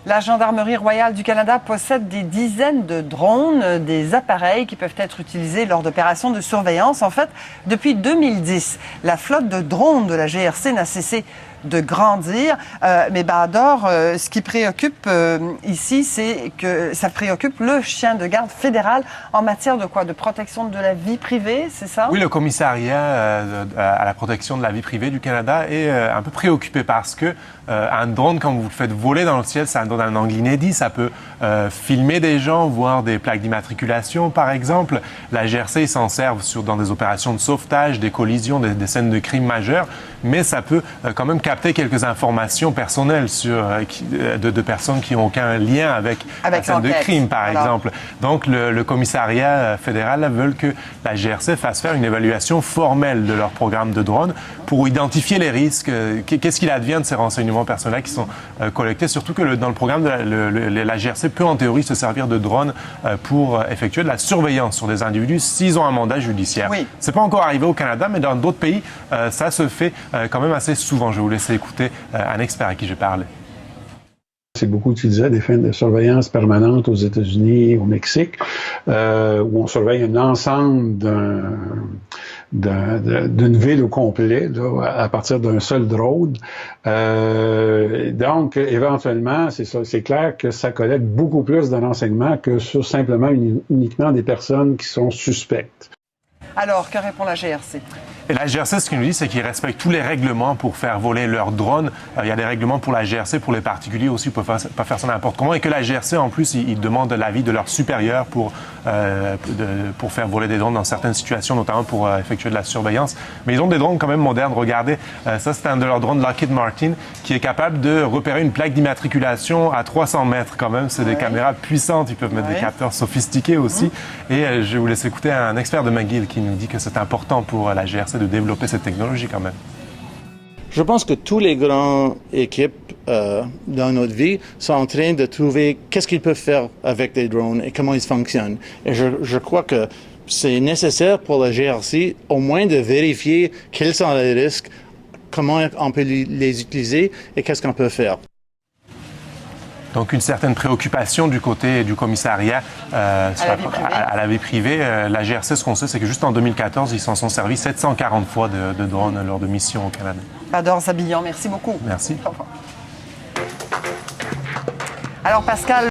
La Gendarmerie royale du Canada possède des dizaines de drones, des appareils qui peuvent être utilisés lors d'opérations de surveillance. En fait, depuis 2010, la flotte de drones de la GRC n'a cessé de grandir. Mais Bahadur, ce qui préoccupe ici, c'est que ça préoccupe le chien de garde fédéral en matière de quoi? De protection de la vie privée, c'est ça? Oui, le commissariat à la protection de la vie privée du Canada est un peu préoccupé parce que un drone, quand vous le faites voler dans le ciel, ça donne un angle inédit. Ça peut filmer des gens, voir des plaques d'immatriculation, par exemple. La GRC s'en sert dans des opérations de sauvetage, des collisions, des scènes de crimes majeurs, mais ça peut quand même capter quelques informations personnelles de personnes qui n'ont aucun lien avec la scène de crime, par exemple. Donc, le commissariat fédéral veut que la GRC fasse faire une évaluation formelle de leur programme de drones pour identifier les risques. Qu'est-ce qu'il advient de ces renseignements personnels qui sont collectés, surtout que dans le programme, la GRC peut en théorie se servir de drones pour effectuer de la surveillance sur des individus s'ils ont un mandat judiciaire. Oui. C'est pas encore arrivé au Canada, mais dans d'autres pays, ça se fait quand même assez souvent. Je vais vous laisser écouter un expert à qui j'ai parlé. C'est beaucoup utilisé à des fins de surveillance permanente aux États-Unis, au Mexique, où on surveille un ensemble d'une ville au complet, là, à partir d'un seul drone. Donc, éventuellement, c'est clair que ça collecte beaucoup plus de renseignements que sur simplement uniquement des personnes qui sont suspectes. Alors, que répond la GRC? Et la GRC, ce qu'il nous dit, c'est qu'ils respectent tous les règlements pour faire voler leurs drones. Il y a des règlements pour la GRC, pour les particuliers aussi, ils ne peuvent pas faire ça n'importe comment. Et que la GRC, en plus, ils demandent l'avis de leurs supérieurs pour faire voler des drones dans certaines situations, notamment pour effectuer de la surveillance. Mais ils ont des drones quand même modernes. Regardez, ça, c'est un de leurs drones Lockheed Martin qui est capable de repérer une plaque d'immatriculation à 300 mètres quand même. C'est des caméras puissantes. Ils peuvent mettre des capteurs sophistiqués aussi. Et je vais vous laisser écouter un expert de McGill qui nous dit que c'est important pour la GRC de développer cette technologie quand même. Je pense que tous les grandes équipes dans notre vie sont en train de trouver qu'est-ce qu'ils peuvent faire avec des drones et comment ils fonctionnent. Et je crois que c'est nécessaire pour la GRC au moins de vérifier quels sont les risques, comment on peut les utiliser et qu'est-ce qu'on peut faire. Donc, une certaine préoccupation du côté du commissariat à la vie privée. La GRC, ce qu'on sait, c'est que juste en 2014, ils s'en sont servis 740 fois de drones lors de missions au Canada. Bahadur Sabillan, merci beaucoup. Merci. Au revoir. Alors, Pascal,